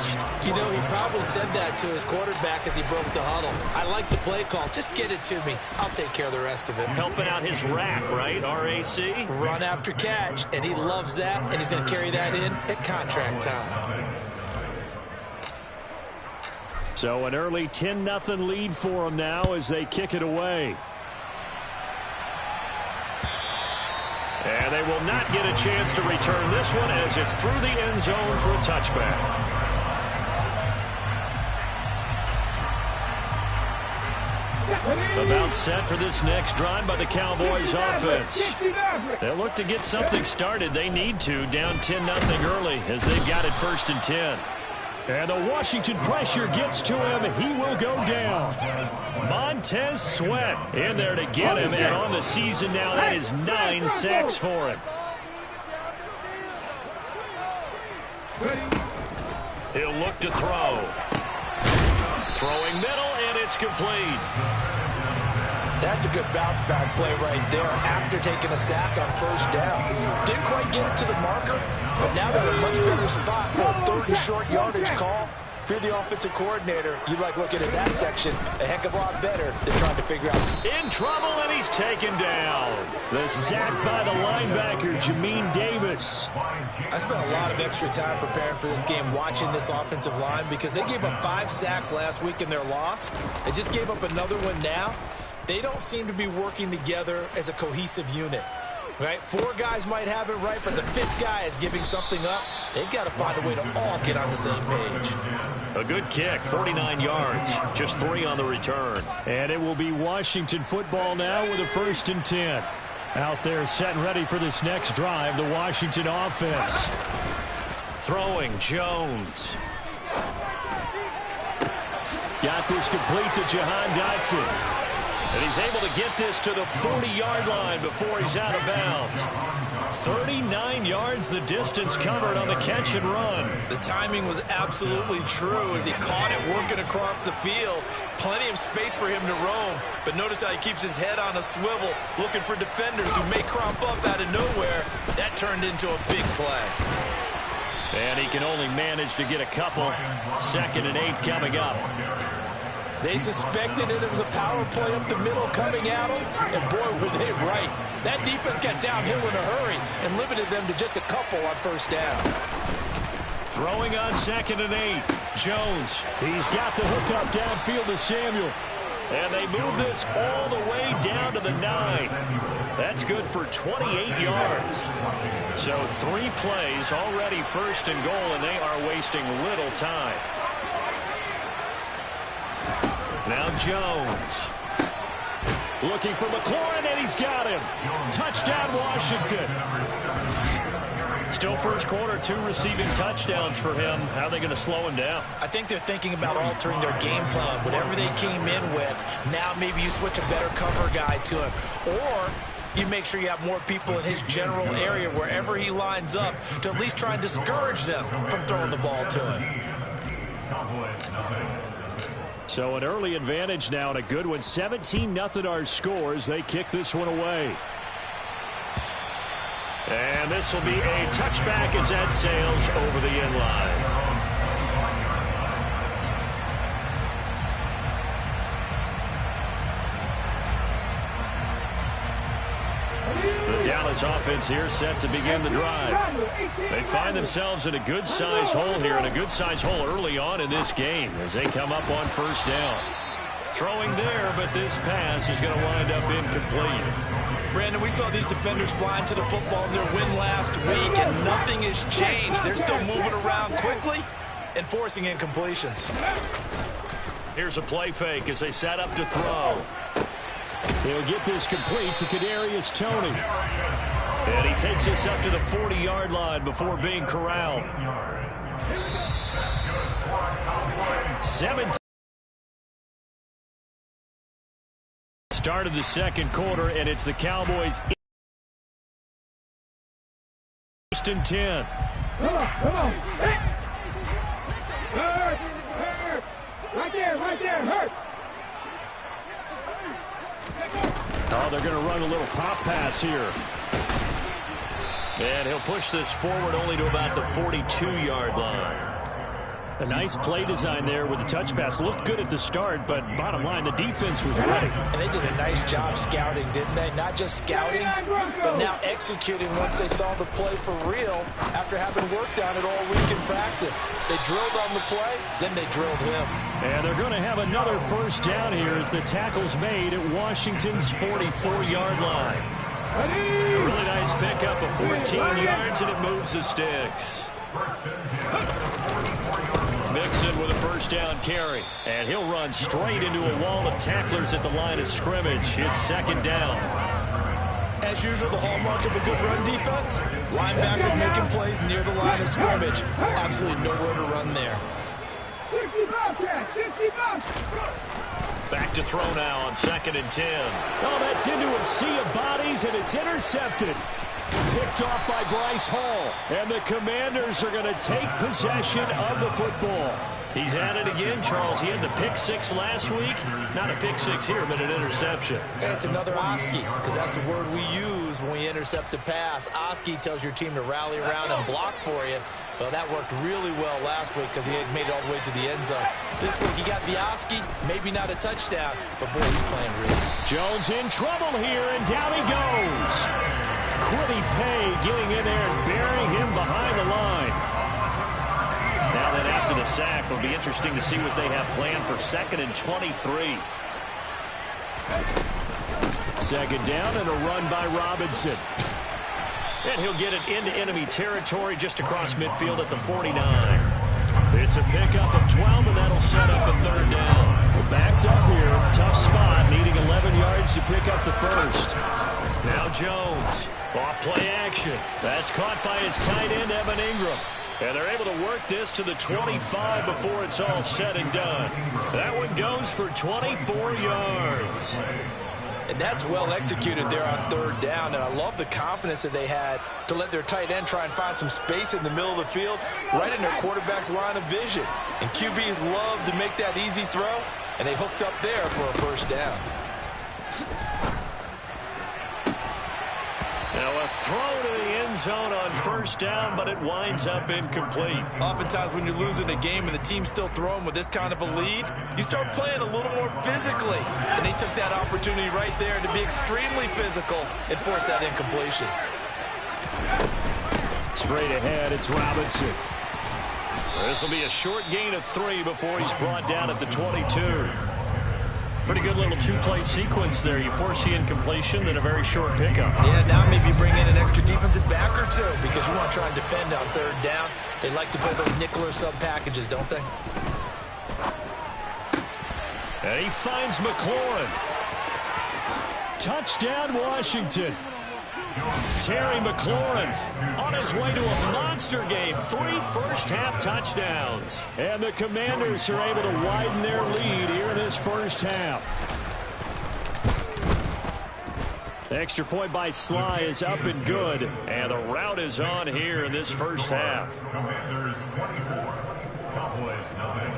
best. You know, he probably said that to his quarterback as he broke the huddle. I like the play call. Just get it to me. I'll take care of the rest of it. Helping out his rack, right, RAC? Run after catch, and he loves that, and he's going to carry that in at contract time. So an early 10-0 lead for them now as they kick it away. And they will not get a chance to return this one as it's through the end zone for a touchback. About set for this next drive by the Cowboys offense. They'll look to get something started. They need to, down 10-0 early as they've got it 1st and 10. And the Washington pressure gets to him. He will go down. Montez Sweat in there to get him. And on the season now, that is 9 sacks for him. He'll look to throw. Throwing middle, and it's complete. That's a good bounce-back play right there after taking a sack on 1st down. Didn't quite get it to the marker, but now they're in a much better spot for a 3rd and short yardage call. If you're the offensive coordinator, you like looking at that section a heck of a lot better than trying to figure out. In trouble, and he's taken down. The sack by the linebacker, Jamin Davis. I spent a lot of extra time preparing for this game watching this offensive line because they gave up 5 sacks last week in their loss. They just gave up another one now. They don't seem to be working together as a cohesive unit. Right? 4 guys might have it right, but the 5th guy is giving something up. They've got to find a way to all get on the same page. A good kick, 49 yards, just 3 on the return. And it will be Washington football now with a 1st and 10. Out there set and ready for this next drive, the Washington offense. Throwing, Jones. Got this complete to Jahan Dotson. And he's able to get this to the 40-yard line before he's out of bounds. 39 yards the distance covered on the catch and run. The timing was absolutely true as he caught it working across the field. Plenty of space for him to roam, but notice how he keeps his head on a swivel looking for defenders who may crop up out of nowhere. That turned into a big play. And he can only manage to get a couple. 2nd and 8 coming up. They suspected it was a power play up the middle coming at them, and boy, were they right. That defense got downhill in a hurry and limited them to just a couple on 1st down. Throwing on 2nd and 8. Jones. He's got the hook up downfield to Samuel. And they move this all the way down to the 9. That's good for 28 yards. So 3 plays already 1st and goal, and they are wasting little time. Now Jones. Looking for McLaurin, and he's got him. Touchdown, Washington. Still 1st quarter, 2 receiving touchdowns for him. How are they going to slow him down? I think they're thinking about altering their game plan. Whatever they came in with, now maybe you switch a better cover guy to him. Or you make sure you have more people in his general area wherever he lines up to at least try and discourage them from throwing the ball to him. So an early advantage now and a good one. 17-0 our scores. They kick this one away. And this will be a touchback as that sails over the end line. The Dallas offense here set to begin the drive. They find themselves in a good-sized hole here, and a good-sized hole early on in this game as they come up on 1st down. Throwing there, but this pass is going to wind up incomplete. Brandon, we saw these defenders flying to the football in their win last week, and nothing has changed. They're still moving around quickly and forcing incompletions. Here's a play fake as they set up to throw. They'll get this complete to Kadarius Toney. And he takes us up to the 40-yard line before being corralled. 17. Start of the 2nd quarter, and it's the Cowboys. 1st and 10. Come on. Hey. Hurt. Right there, hurt. Oh, they're going to run a little pop pass here. And he'll push this forward only to about the 42-yard line. A nice play design there with the touch pass. Looked good at the start, but bottom line, the defense was ready. And they did a nice job scouting, didn't they? Not just scouting, but now executing once they saw the play for real after having worked on it all week in practice. They drilled on the play, then they drilled him. And they're going to have another first down here as the tackle's made at Washington's 44-yard line. A really nice pickup of 14 yards, and it moves the sticks. Mixon with a first down carry, and he'll run straight into a wall of tacklers at the line of scrimmage. It's second down. As usual, the hallmark of a good run defense, linebackers making plays near the line of scrimmage. Absolutely nowhere to run there. Back to throw now on 2nd and 10. Oh, that's into a sea of bodies, and it's intercepted. Picked off by Bryce Hall. And the Commanders are going to take possession of the football. He's at it again, Charles. He had the pick 6 last week. Not a pick 6 here, but an interception. And it's another Oski, because that's the word we use when we intercept a pass. Oski tells your team to rally around and block for you. Well, that worked really well last week because he had made it all the way to the end zone. This week he got the Oski, maybe not a touchdown, but boy, he's playing really. Jones in trouble here, and down he goes. Quiddy Pay getting in there and burying him behind the line. Now then, after the sack, it'll be interesting to see what they have planned for 2nd and 23. Second down and a run by Robinson. And he'll get it into enemy territory just across midfield at the 49. It's a pickup of 12, and that'll set up a third down. Well, backed up here, tough spot, needing 11 yards to pick up the first. Now Jones, off play action. That's caught by his tight end, Evan Ingram. And they're able to work this to the 25 before it's all said and done. That one goes for 24 yards. And that's well executed there on third down. And I love the confidence that they had to let their tight end try and find some space in the middle of the field, right in their quarterback's line of vision. And QBs love to make that easy throw, and they hooked up there for a first down. Now a throw to the end zone on first down, but it winds up incomplete. Oftentimes when you're losing a game and the team's still throwing with this kind of a lead, you start playing a little more physically. And they took that opportunity right there to be extremely physical and force that incompletion. Straight ahead, it's Robinson. This will be a short gain of 3 before he's brought down at the 22. Pretty good little two-play sequence there. You force the incompletion, then a very short pickup. Yeah, now maybe bring in an extra defensive back or two because you want to try and defend on third down. They like to play those nickel or sub packages, don't they? And he finds McLaurin. Touchdown, Washington. Terry McLaurin on his way to a monster game. 3 first-half touchdowns. And the Commanders are able to widen their lead here in this first half. The extra point by Sly is up and good. And the route is on here in this first half. Commanders 24, Cowboys 9.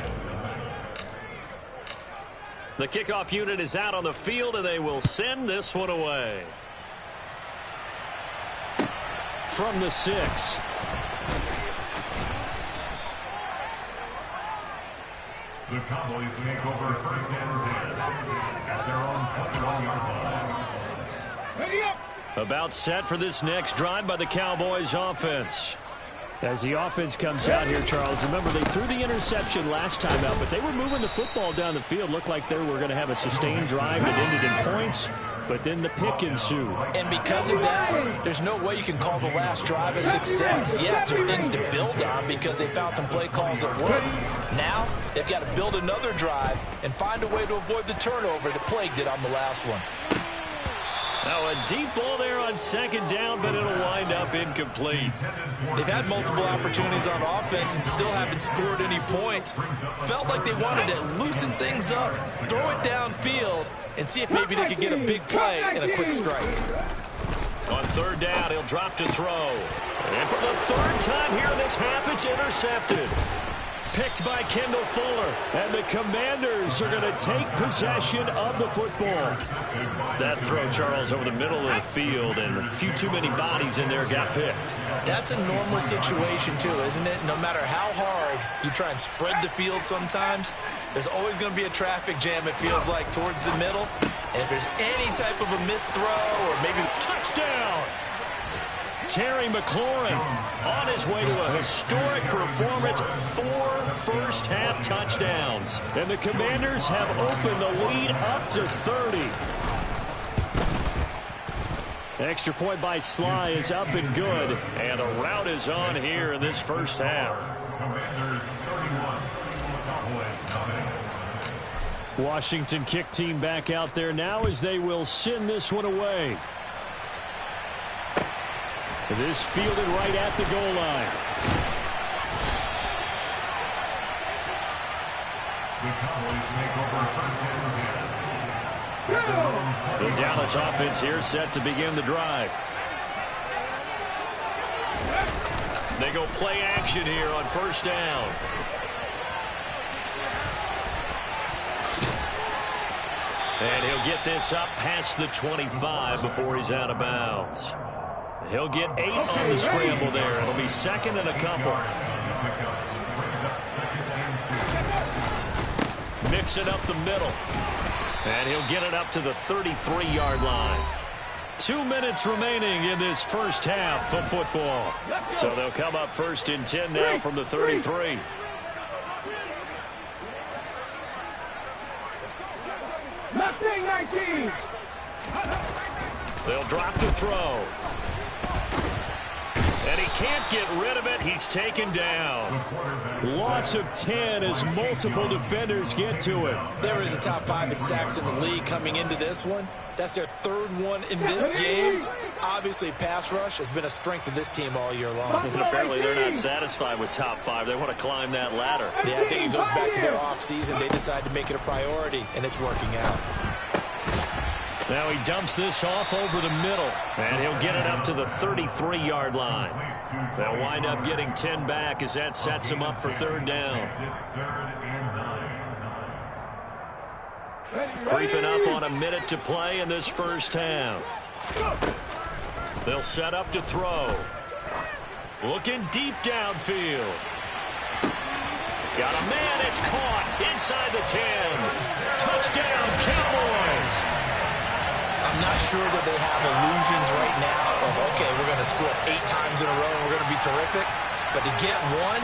The kickoff unit is out on the field, and they will send this one away. From the 6. The Cowboys make over first and 10 at their own 21-yard line. About set for this next drive by the Cowboys offense. As the offense comes out here, Charles, remember they threw the interception last time out, but they were moving the football down the field. Looked like they were going to have a sustained drive that ended in points, but then the pick ensued. And because of that, there's no way you can call the last drive a success. Yes, there are things to build on because they found some play calls that work. Now, they've got to build another drive and find a way to avoid the turnover that plagued it on the last one. Now a deep ball there on second down, but it'll wind up incomplete. They've had multiple opportunities on offense and still haven't scored any points. Felt like they wanted to loosen things up, throw it downfield, and see if maybe they could get a big play and a quick strike. On third down, he'll drop to throw. And for the third time here in this half, it's intercepted. picked by Kendall Fuller. And the Commanders are going to take possession of the football. That throw, Charles, over the middle of the field, and a few too many bodies in there got picked. That's a normal situation, too, isn't it? No matter how hard you try and spread the field sometimes, there's always going to be a traffic jam, it feels like, towards the middle. And if there's any type of a missed throw or maybe touchdown, Terry McLaurin on his way to a historic performance, 4 first-half touchdowns. And the Commanders have opened the lead up to 30. Extra point by Sly is up and good. And a rout is on here in this first half. Commanders 31. Washington kick team back out there now as they will send this one away. This fielded right at the goal line. The Cowboys make over first and 10. The Dallas offense here set to begin the drive. They go play action here on first down. And he'll get this up past the 25 before he's out of bounds. He'll get 8 on the scramble there. It'll be second and a couple. Mix it up the middle. And he'll get it up to the 33-yard line. 2 minutes remaining in this first half of football. So they'll come up first and 10 now from the 33. Left 19. They'll drop the throw. And he can't get rid of it. He's taken down. Loss of 10 as multiple defenders get to it. They were in the top 5 in sacks in the league coming into this one. That's their 3rd one in this game. Obviously, pass rush has been a strength of this team all year long. And apparently they're not satisfied with top 5. They want to climb that ladder. Yeah, I think it goes back to their offseason. They decided to make it a priority, and it's working out. Now he dumps this off over the middle, and he'll get it up to the 33-yard line. They'll wind up getting 10 back as that sets him up for 3rd down. Creeping up on a minute to play in this first half. They'll set up to throw. Looking deep downfield. Got a man, it's caught inside the 10. Touchdown, Cowboys. I'm not sure that they have illusions right now of, okay, we're going to score 8 times in a row and we're going to be terrific. But to get one,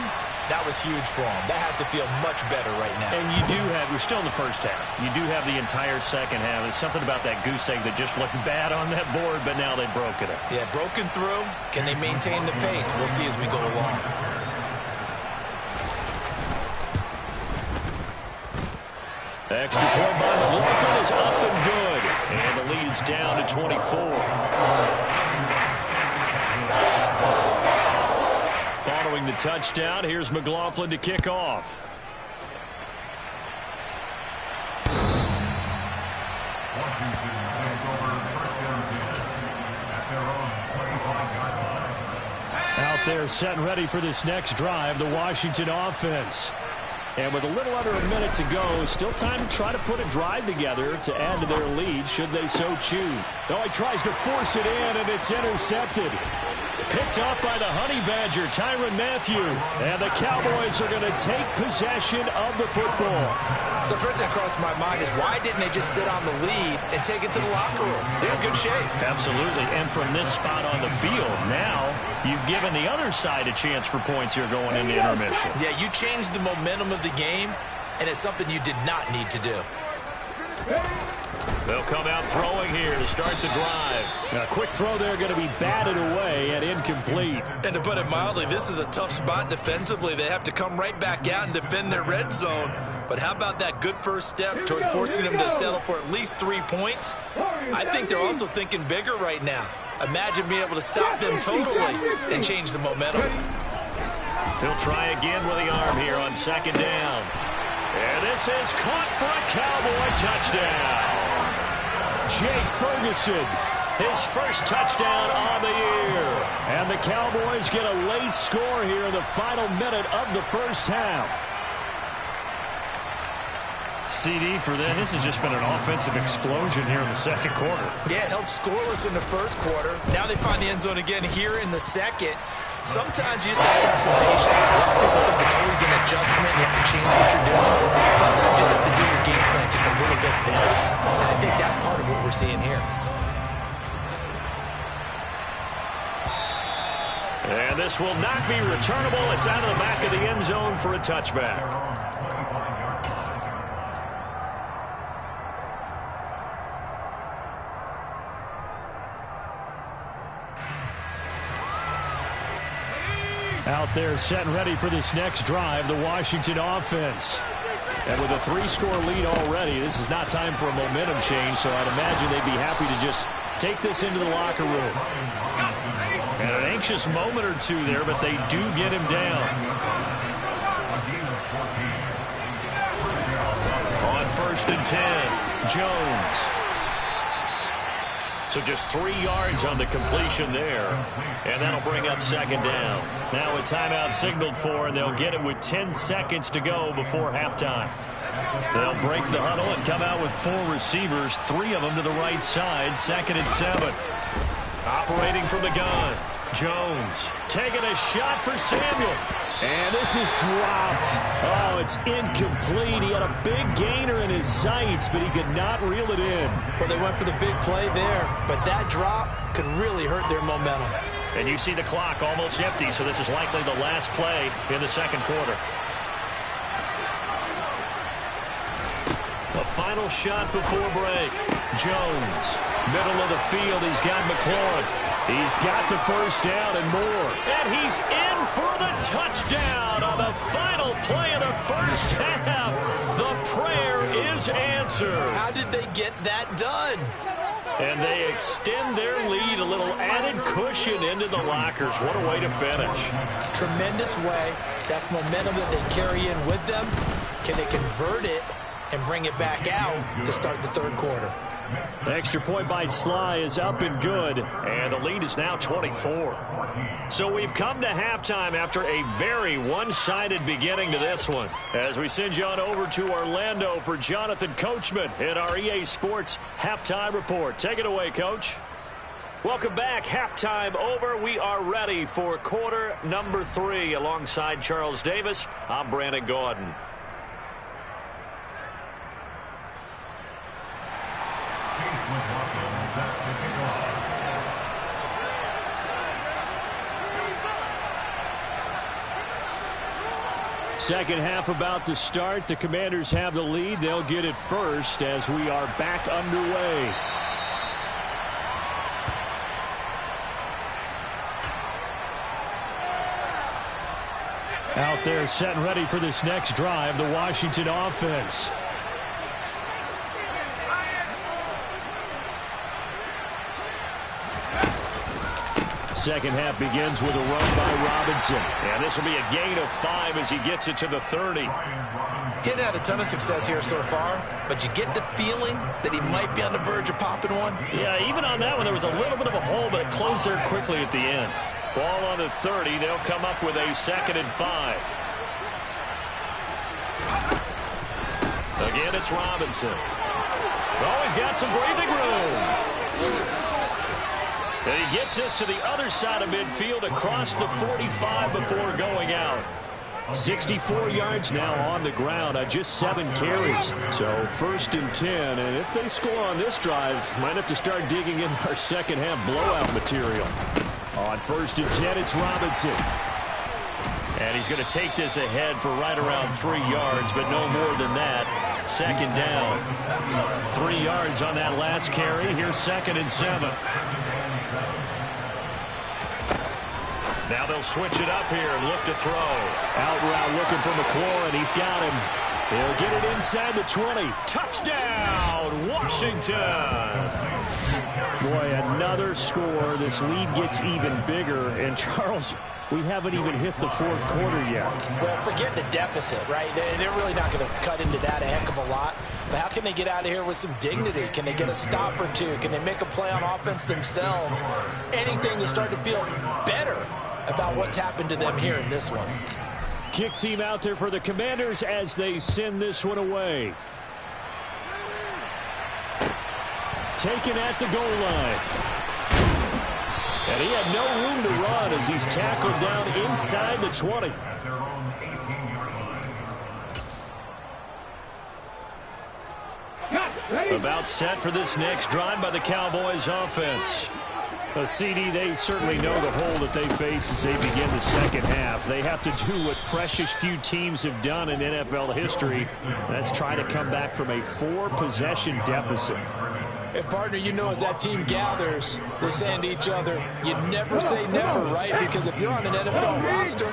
that was huge for them. That has to feel much better right now. And you do have, we're still in the first half. You do have the entire second half. There's something about that goose egg that just looked bad on that board, but now they've broken it. Yeah, broken through. Can they maintain the pace? We'll see as we go along. Extra point by McLaughlin is up and good. And the lead is down to 24. Following the touchdown, here's McLaughlin to kick off. Out there set and ready for this next drive, the Washington offense. And with a little under a minute to go, still time to try to put a drive together to add to their lead should they so choose. Oh, he tries to force it in, and it's intercepted. Picked up by the Honey Badger, Tyrann Mathieu. And the Cowboys are going to take possession of the football. So first thing that crossed my mind is why didn't they just sit on the lead and take it to the locker room? They're in good shape. Absolutely. And from this spot on the field, now you've given the other side a chance for points here going into intermission. Yeah, you changed the momentum of the game, and it's something you did not need to do. They'll come out throwing here to start the drive. A quick throw there going to be batted away and incomplete. And to put it mildly, this is a tough spot defensively. They have to come right back out and defend their red zone. But how about that good first step towards forcing them to settle for at least 3 points? I think they're also thinking bigger right now. Imagine being able to stop them totally and change the momentum. He'll try again with the arm here on second down. And this is caught for a Cowboy touchdown. Jake Ferguson, his first touchdown on the year. And the Cowboys get a late score here in the final minute of the first half. CD for them. This has just been an offensive explosion here in the second quarter. Yeah, held scoreless in the first quarter. Now they find the end zone again here in the second. Sometimes you just have to have some patience. A lot of people think it's always an adjustment. You have to change what you're doing. Sometimes you just have to do your game plan just a little bit better. And I think that's part of what we're seeing here. And this will not be returnable. It's out of the back of the end zone for a touchback. Out there set and ready for this next drive, the Washington offense. And with a 3-score lead already, this is not time for a momentum change, so I'd imagine they'd be happy to just take this into the locker room. And an anxious moment or two there, but they do get him down. On 1st and 10, Jones. So just 3 yards on the completion there. And that'll bring up 2nd down. Now a timeout signaled for, and they'll get it with 10 seconds to go before halftime. They'll break the huddle and come out with 4 receivers, 3 of them to the right side, 2nd and 7. Operating from the gun, Jones taking a shot for Samuel. And this is dropped. Oh, it's incomplete. He had a big gainer in his sights, but he could not reel it in. Well, they went for the big play there, but that drop could really hurt their momentum. And you see the clock almost empty, so this is likely the last play in the second quarter. The final shot before break. Jones, middle of the field. He's got McLaurin. He's got the first down and more. And he's in for the touchdown on the final play of the first half. The prayer is answered. How did they get that done? And they extend their lead, a little added cushion into the lockers. What a way to finish. Tremendous way. That's momentum that they carry in with them. Can they convert it and bring it back out to start the third quarter? The extra point by Sly is up and good, and the lead is now 24. So we've come to halftime after a very one-sided beginning to this one. As we send you on over to Orlando for Jonathan Coachman in our EA Sports Halftime Report. Take it away, Coach. Welcome back. Halftime over. We are ready for quarter number 3. Alongside Charles Davis, I'm Brandon Gaudin. Second half about to start. The Commanders have the lead. They'll get it first as we are back underway. Out there set and ready for this next drive, the Washington offense. Second half begins with a run by Robinson. And this will be a gain of 5 as he gets it to the 30. He'd had a ton of success here so far, but you get the feeling that he might be on the verge of popping one. Yeah, even on that one, there was a little bit of a hole, but it closed there quickly at the end. Ball on the 30. They'll come up with a 2nd and 5. Again, it's Robinson. Always got some breathing room. And he gets this to the other side of midfield across the 45 before going out. 64 yards now on the ground on just 7 carries. So 1st and 10. And if they score on this drive, might have to start digging in our second half blowout material. On 1st and 10, it's Robinson. And he's going to take this ahead for right around 3 yards, but no more than that. 2nd down. 3 yards on that last carry. Here's 2nd and 7. Now they'll switch it up here and look to throw. Out route looking for McLaurin. He's got him. He'll get it inside the 20. Touchdown, Washington. Boy, another score. This lead gets even bigger. And, Charles, we haven't even hit the 4th quarter yet. Well, forget the deficit, right? They're really not going to cut into that a heck of a lot. But how can they get out of here with some dignity? Can they get a stop or two? Can they make a play on offense themselves? Anything to start to feel better about what's happened to them here in this one. Kick team out there for the Commanders as they send this one away. taken at the goal line. And he had no room to run as he's tackled down inside the 20. At their own 18-yard line. About set for this next drive by the Cowboys offense. A CD, they certainly know the hole that they face as they begin the second half. They have to do what precious few teams have done in NFL history. That's try to come back from a 4-possession deficit. And, partner, you know as that team gathers, they're saying to each other, you never say never, right? Because if you're on an NFL roster,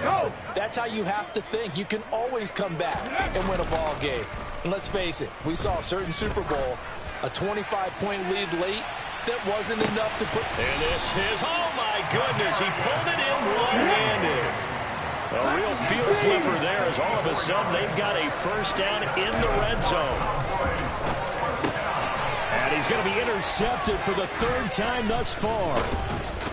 that's how you have to think. You can always come back and win a ball game. And let's face it, we saw a certain Super Bowl, a 25-point lead late, that wasn't enough to put. And this is, oh my goodness, he pulled it in one-handed. A real field flipper there as all of a sudden they've got a first down in the red zone. And he's going to be intercepted for the 3rd time thus far.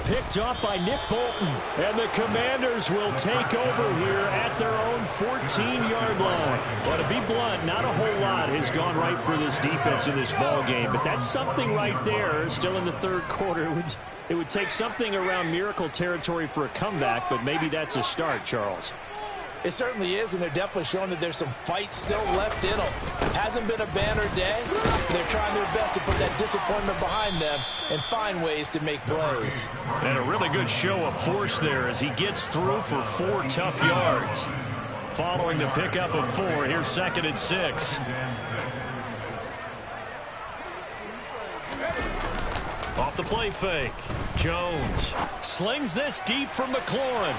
Picked off by Nick Bolton. And the Commanders will take over here at their own 14-yard line. But to be blunt, not a whole lot has gone right for this defense in this ball game. But that's something right there. Still in the 3rd quarter. It would take something around miracle territory for a comeback, but maybe that's a start, Charles. It certainly is, and they're definitely showing that there's some fight still left in them. Hasn't been a banner day. They're trying their best to put that disappointment behind them and find ways to make plays. And a really good show of force there as he gets through for 4 tough yards. Following the pickup of 4, here's 2nd and 6. Off the play fake. Jones slings this deep from McLaurin.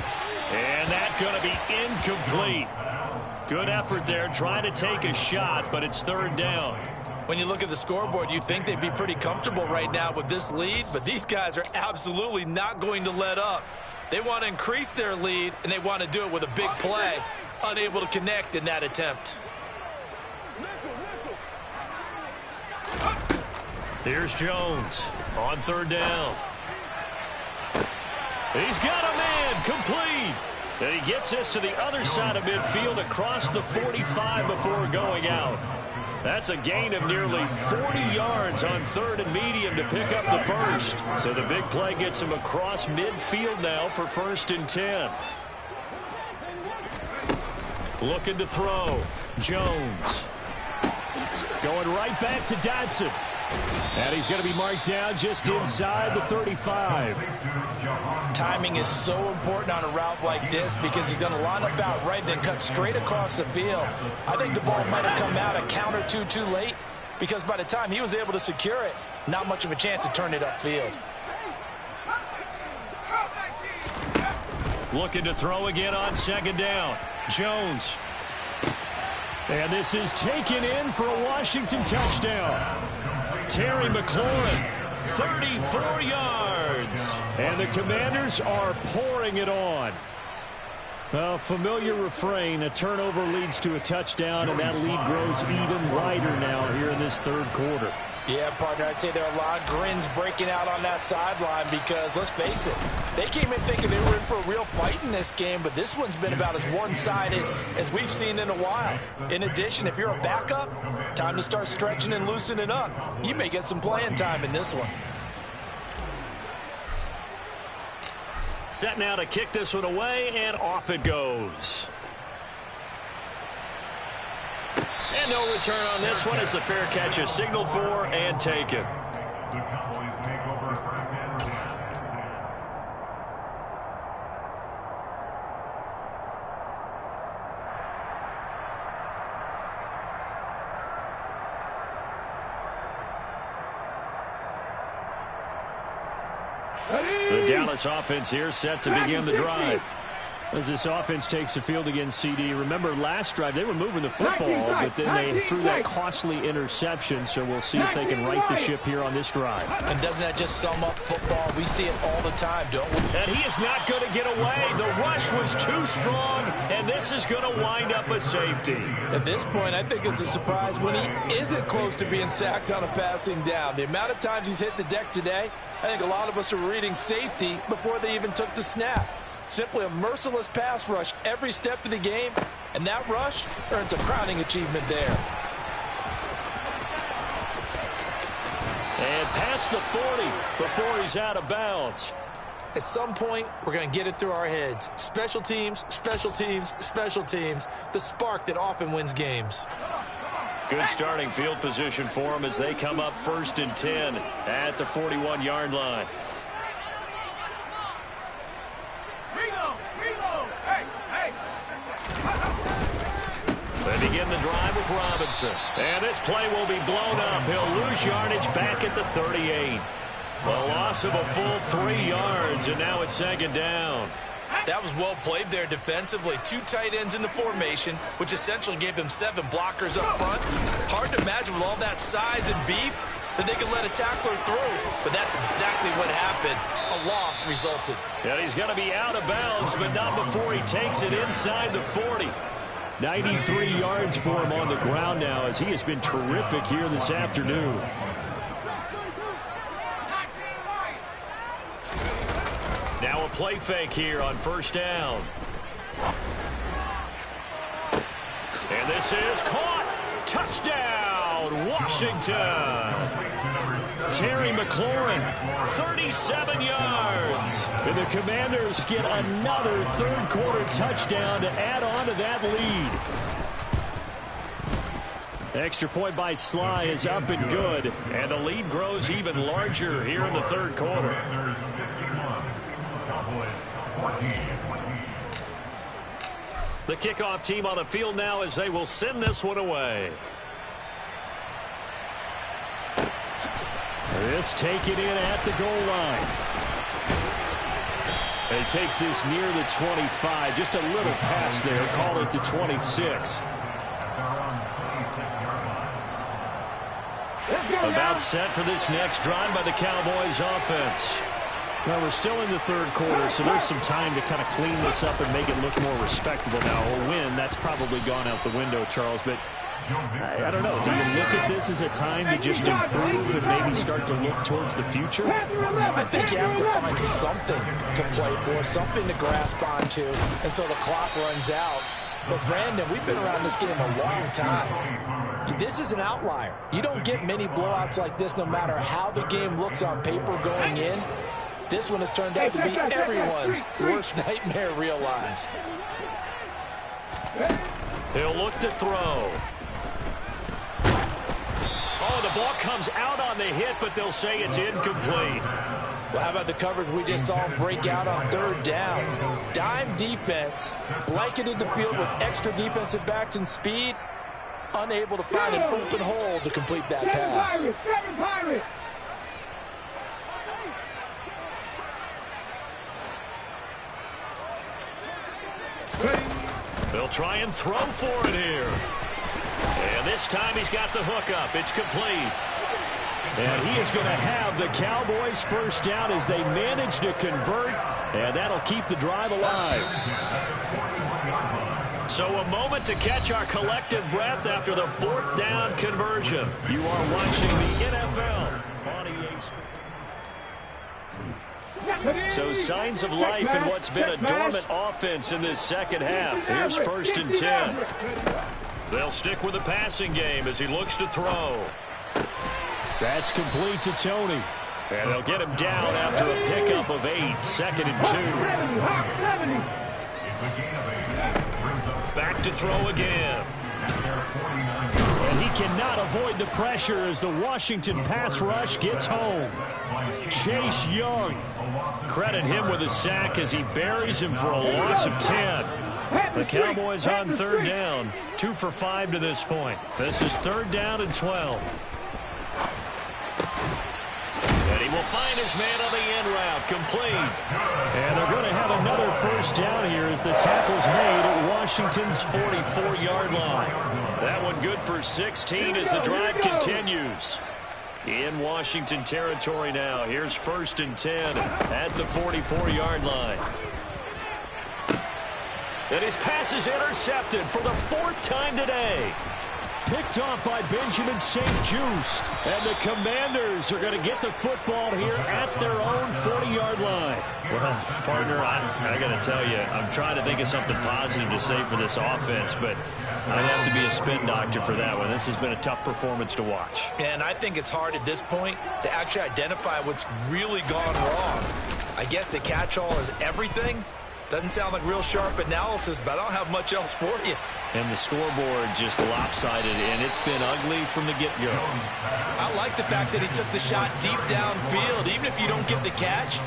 And that's going to be incomplete. Good effort there, trying to take a shot, but it's 3rd down. When you look at the scoreboard, you'd think they'd be pretty comfortable right now with this lead, but these guys are absolutely not going to let up. They want to increase their lead, and they want to do it with a big play. Unable to connect in that attempt. Here's Jones on 3rd down. He's got a man, complete. And he gets this to the other side of midfield across the 45 before going out. That's a gain of nearly 40 yards on 3rd and medium to pick up the 1st. So the big play gets him across midfield now for 1st and 10. Looking to throw. Jones. Going right back to Dodson. And he's going to be marked down just inside the 35. Timing is so important on a route like this because he's going to line up out right, then cut straight across the field. I think the ball might have come out a count or two too late because by the time he was able to secure it, not much of a chance to turn it upfield. Looking to throw again on 2nd down. Jones. And this is taken in for a Washington touchdown. Terry McLaurin, 34 yards. And the Commanders are pouring it on. A familiar refrain, a turnover leads to a touchdown, and that lead grows even wider now here in this 3rd quarter. Yeah, partner, I'd say there are a lot of grins breaking out on that sideline because, let's face it, they came in thinking they were in for a real fight in this game, but this one's been about as one-sided as we've seen in a while. In addition, if you're a backup, time to start stretching and loosening up. You may get some playing time in this one. Set now to kick this one away, and off it goes. And no return on this one as the fair catch is signaled for and taken. The Cowboys make over 1st and 10. The Dallas offense here set to begin the drive. As this offense takes the field against CD, remember last drive they were moving the football, but then they threw that costly interception, so we'll see if they can right the ship here on this drive. And doesn't that just sum up football? We see it all the time, don't we? And he is not going to get away. The rush was too strong, and this is going to wind up a safety. At this point, I think it's a surprise when he isn't close to being sacked on a passing down. The amount of times he's hit the deck today, I think a lot of us are reading safety before they even took the snap. Simply a merciless pass rush every step of the game, and that rush earns a crowning achievement there. And past the 40 before he's out of bounds. At some point, we're going to get it through our heads. Special teams, special teams, special teams. The spark that often wins games. Good starting field position for them as they come up 1st and 10 at the 41-yard line. They begin the drive with Robinson. And this play will be blown up. He'll lose yardage back at the 38. A loss of a full 3 yards, and now it's 2nd down. That was well played there defensively. 2 tight ends in the formation, which essentially gave them 7 blockers up front. Hard to imagine with all that size and beef that they could let a tackler through, but that's exactly what happened. A loss resulted. And he's going to be out of bounds, but not before he takes it inside the 40. 93 yards for him on the ground now as he has been terrific here this afternoon. Now a play fake here on 1st down. And this is caught. Touchdown, Washington. Terry McLaurin, 37 yards. And the Commanders get another 3rd-quarter touchdown to add on to that lead. Extra point by Sly is up and good. And the lead grows even larger here in the 3rd quarter. The kickoff team on the field now as they will send this one away. This taken in at the goal line. He takes this near the 25. Just a little pass there. Call it the 26. About set for this next drive by the Cowboys offense. Now, we're still in the 3rd quarter, so there's some time to kind of clean this up and make it look more respectable now. A win, that's probably gone out the window, Charles, but I don't know. Do you look at this as a time to just improve and maybe start to look towards the future? I think you have to find something to play for, something to grasp onto until the clock runs out. But, Brandon, we've been around this game a long time. This is an outlier. You don't get many blowouts like this no matter how the game looks on paper going in. This one has turned out to be everyone's worst nightmare realized. He'll look to throw. Oh, the ball comes out on the hit, but they'll say it's incomplete. Well, how about the coverage we just saw him break out on 3rd down? Dime defense, blanketed the field with extra defensive backs and speed, unable to find an open hole to complete that pass. They'll try and throw for it here. And this time he's got the hook up. It's complete. And he is going to have the Cowboys 1st down as they manage to convert. And that'll keep the drive alive. So a moment to catch our collective breath after the 4th down conversion. You are watching the NFL on EA Sports. So signs of life in what's been a dormant offense in this 2nd half. Here's 1st and 10. They'll stick with the passing game as he looks to throw. That's complete to Tony. And they'll get him down after a pickup of 8. 2nd and 2. Back to throw again. And he cannot avoid the pressure as the Washington pass rush gets home. Chase Young. Credit him with a sack as he buries him for a loss of 10. The Cowboys on 3rd down. 2 for 5 to this point. This is 3rd down and 12. And he will find his man on the end route. Complete. And they're going to have another 1st down here as the tackle's made at Washington's 44-yard line. That one good for 16 as the drive continues. In Washington territory now. Here's 1st and 10 at the 44-yard line. And his pass is intercepted for the 4th time today. Picked off by Benjamin St-Juste. And the Commanders are going to get the football here at their own 40-yard line. Well, partner, I got to tell you, I'm trying to think of something positive to say for this offense, but I'd have to be a spin doctor for that one. This has been a tough performance to watch. And I think it's hard at this point to actually identify what's really gone wrong. I guess the catch-all is everything. Doesn't sound like real sharp analysis, but I don't have much else for you. And the scoreboard just lopsided, and it's been ugly from the get-go. I like the fact that he took the shot deep downfield. Even if you don't get the catch,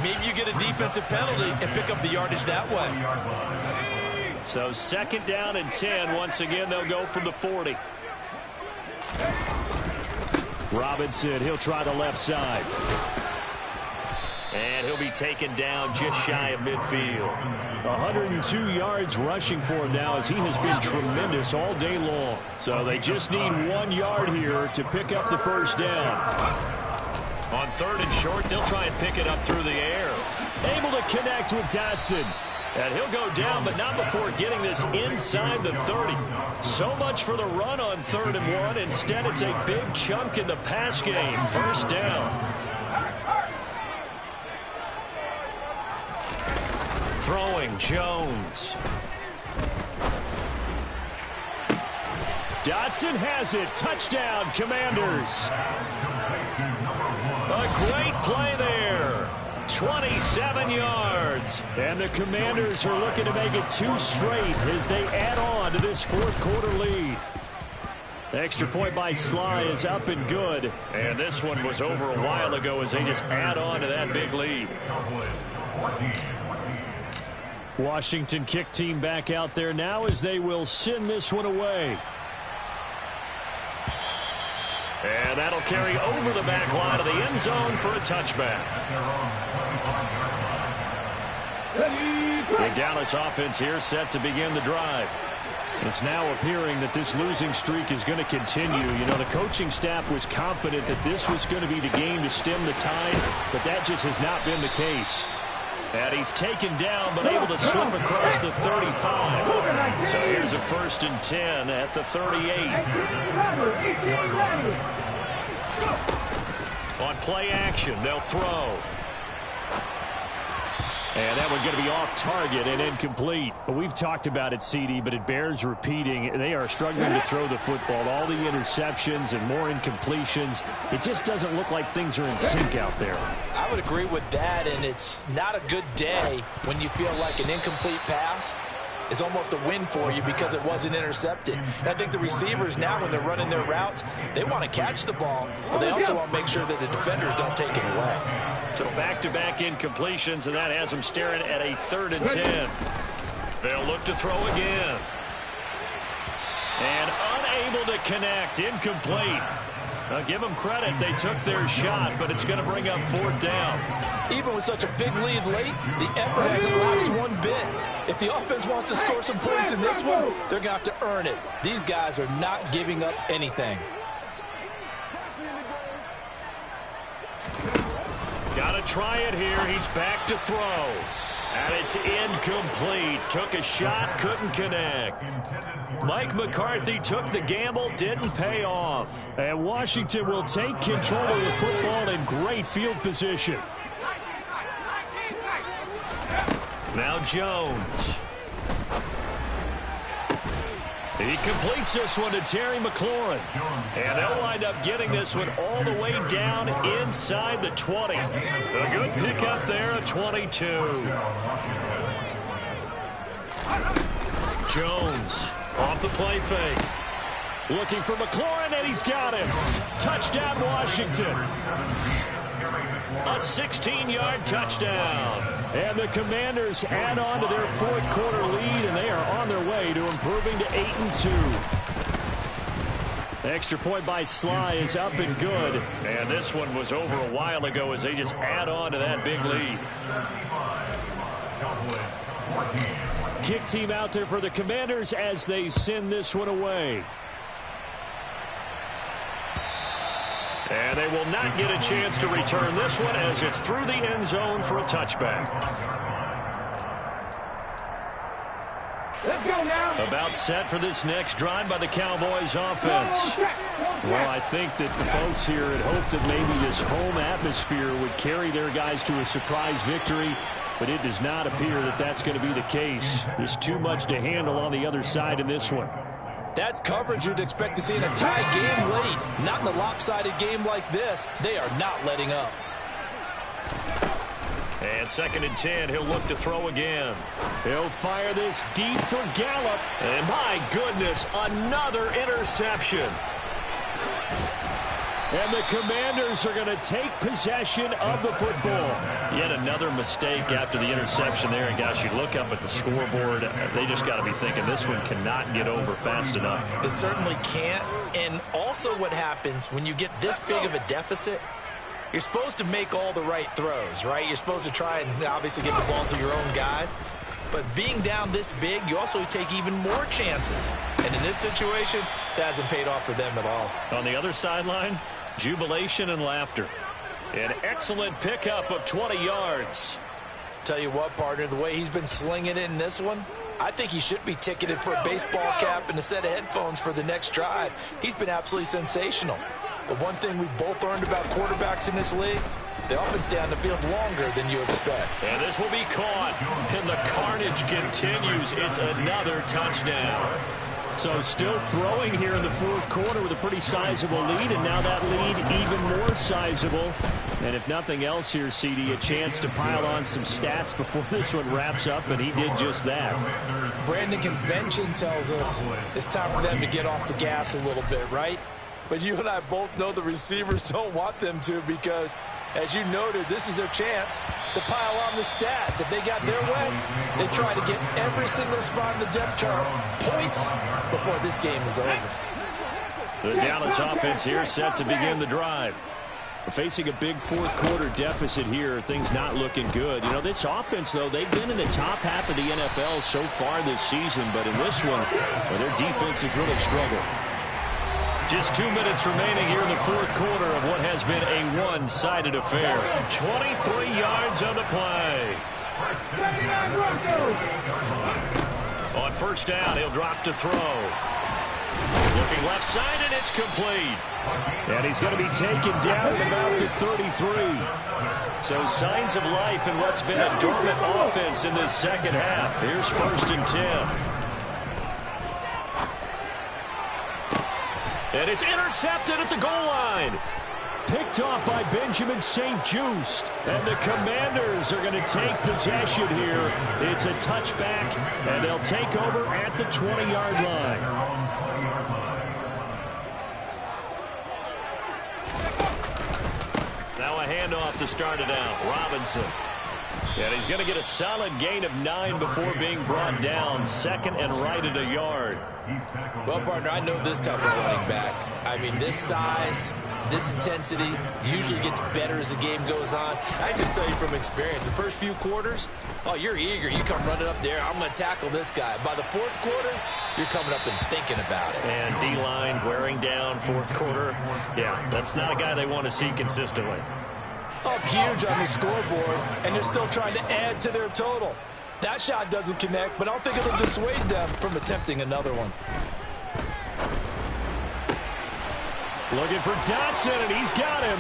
maybe you get a defensive penalty and pick up the yardage that way. So 2nd down and 10. Once again, they'll go from the 40. Robinson, he'll try the left side. And he'll be taken down just shy of midfield. 102 yards rushing for him now, as he has been tremendous all day long. So they just need 1 yard here to pick up the first down. On 3rd and short, they'll try and pick it up through the air. Able to connect with Dotson. And he'll go down, but not before getting this inside the 30. So much for the run on 3rd and 1. Instead, it's a big chunk in the pass game. 1st down. Throwing, Jones. Dotson has it. Touchdown, Commanders. A great play there. 27 yards. And the Commanders are looking to make it 2 straight as they add on to this 4th quarter lead. The extra point by Sly is up and good. And this one was over a while ago as they just add on to that big lead. Washington kick team back out there now as they will send this one away. And that'll carry over the back line of the end zone for a touchback. The Dallas offense here set to begin the drive. It's now appearing that this losing streak is going to continue. You know, the coaching staff was confident that this was going to be the game to stem the tide, but that just has not been the case. And he's taken down, but able to slip across the 35. So here's a 1st and 10 at the 38. On play action, they'll throw. And that one going to be off target and incomplete. We've talked about it, CD, but it bears repeating. They are struggling to throw the football. All the interceptions and more incompletions. It just doesn't look like things are in sync out there. I would agree with that, and it's not a good day when you feel like an incomplete pass is almost a win for you because it wasn't intercepted. And I think the receivers now, when they're running their routes, they want to catch the ball, but they also want to make sure that the defenders don't take it away. So back-to-back incompletions, and that has them staring at a 3rd and 10. They'll look to throw again. And unable to connect, incomplete. Now give them credit, they took their shot, but it's going to bring up 4th down. Even with such a big lead late, the effort hasn't lapsed one bit. If the offense wants to score some points in this one, they're going to have to earn it. These guys are not giving up anything. Got to try it here. He's back to throw. And it's incomplete. Took a shot, couldn't connect. Mike McCarthy took the gamble, didn't pay off. And Washington will take control of the football in great field position. Now Jones. He completes this one to Terry McLaurin. And they'll wind up getting this one all the way down inside the 20. A good pickup there at 22. Jones off the play fake. Looking for McLaurin, and he's got him. Touchdown, Washington. A 16-yard touchdown. And the Commanders add on to their 4th quarter lead, and they are on their way to improving to 8-2. The extra point by Sly is up and good. And this one was over a while ago as they just add on to that big lead. Kick team out there for the Commanders as they send this one away. And they will not get a chance to return this one as it's through the end zone for a touchback. Let's go now. About set for this next drive by the Cowboys offense. Well, I think that the folks here had hoped that maybe this home atmosphere would carry their guys to a surprise victory, but it does not appear that that's going to be the case. There's too much to handle on the other side in this one. That's coverage you'd expect to see in a tie game late. Not in a lopsided game like this. They are not letting up. And 2nd and 10, he'll look to throw again. He'll fire this deep for Gallup. And my goodness, another interception. And the Commanders are going to take possession of the football. Yet another mistake after the interception there. And gosh, you look up at the scoreboard, they just got to be thinking this one cannot get over fast enough. It certainly can't. And also what happens when you get this big of a deficit, you're supposed to make all the right throws, right? You're supposed to try and obviously get the ball to your own guys. But being down this big, you also take even more chances. And in this situation, that hasn't paid off for them at all. On the other sideline, jubilation and laughter. An excellent pickup of 20 yards. Tell you what, partner, the way he's been slinging it in this one, I think he should be ticketed for a baseball cap and a set of headphones for the next drive. He's been absolutely sensational. The one thing we both learned about quarterbacks in this league, they often stay on the field longer than you expect. And this will be caught, and the carnage continues. It's another touchdown. So still throwing here in the 4th quarter with a pretty sizable lead, and now that lead even more sizable. And if nothing else here, CD, a chance to pile on some stats before this one wraps up, and he did just that. Brandon, convention tells us it's time for them to get off the gas a little bit, right? But you and I both know the receivers don't want them to because, as you noted, this is their chance to pile on the stats. If they got their way, they try to get every single spot in the depth chart points before this game is over. The Dallas offense here set to begin the drive. Facing a big 4th quarter deficit here, things not looking good. You know, this offense, though, they've been in the top half of the NFL so far this season, but in this one, well, their defense has really struggled. Just 2 minutes remaining here in the 4th quarter of what has been a one-sided affair. 23 yards on the play. On 1st down, he'll drop to throw. Looking left side, and it's complete. And he's going to be taken down at about the 33. So signs of life in what's been a dormant offense in this 2nd half. Here's 1st and 10. And it's intercepted at the goal line. Picked off by Benjamin St-Juste. And the Commanders are going to take possession here. It's a touchback, and they'll take over at the 20-yard line. Now a handoff to start it out. Robinson. And he's going to get a solid gain of 9 before being brought down. 2nd and right at a yard. Well, partner, I know this type of running back. I mean, this size, this intensity usually gets better as the game goes on. I just tell you from experience, the first few quarters, oh, you're eager. You come running up there, I'm going to tackle this guy. By the 4th quarter, you're coming up and thinking about it. And D-line wearing down 4th quarter. Yeah, that's not a guy they want to see consistently. Up huge on the scoreboard, and they're still trying to add to their total. That shot doesn't connect, but I don't think it'll dissuade them from attempting another one. Looking for Dotson, and he's got him.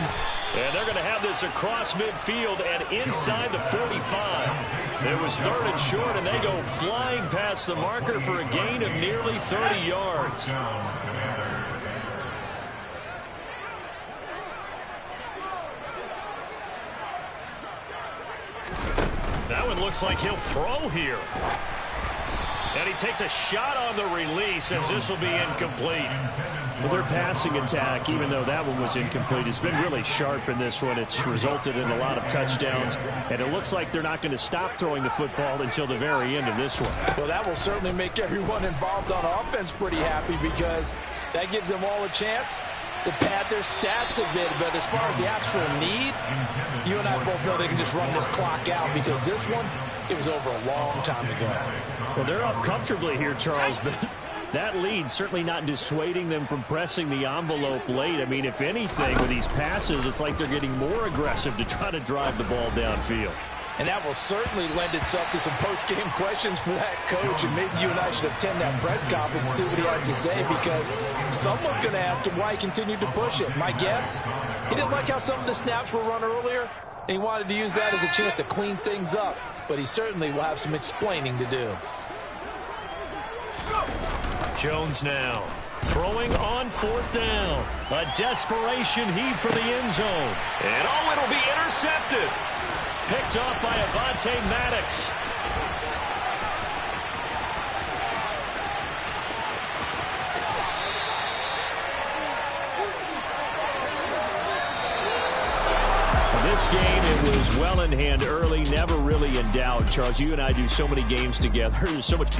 And they're going to have this across midfield and inside the 45. It was 3rd and short, and they go flying past the marker for a gain of nearly 30 yards. That one looks like he'll throw here. And he takes a shot on the release as this will be incomplete. Well, their passing attack, even though that one was incomplete, has been really sharp in this one. It's resulted in a lot of touchdowns, and it looks like they're not going to stop throwing the football until the very end of this one. Well, that will certainly make everyone involved on offense pretty happy because that gives them all a chance to pad their stats a bit. But as far as the actual need, you and I both know they can just run this clock out because this one, it was over a long time ago. Well, they're up comfortably here, Charles, but that lead certainly not dissuading them from pressing the envelope late. I mean, if anything, with these passes, it's like they're getting more aggressive to try to drive the ball downfield. And that will certainly lend itself to some post-game questions for that coach. And maybe you and I should attend that press conference and see what he has to say, because someone's going to ask him why he continued to push it. My guess, he didn't like how some of the snaps were run earlier, and he wanted to use that as a chance to clean things up. But he certainly will have some explaining to do. Jones now throwing on 4th down. A desperation heave for the end zone. And it'll be intercepted. Picked off by Avonte Maddox. This game, it was well in hand early, never really in doubt. Charles, you and I do so many games together. There's so much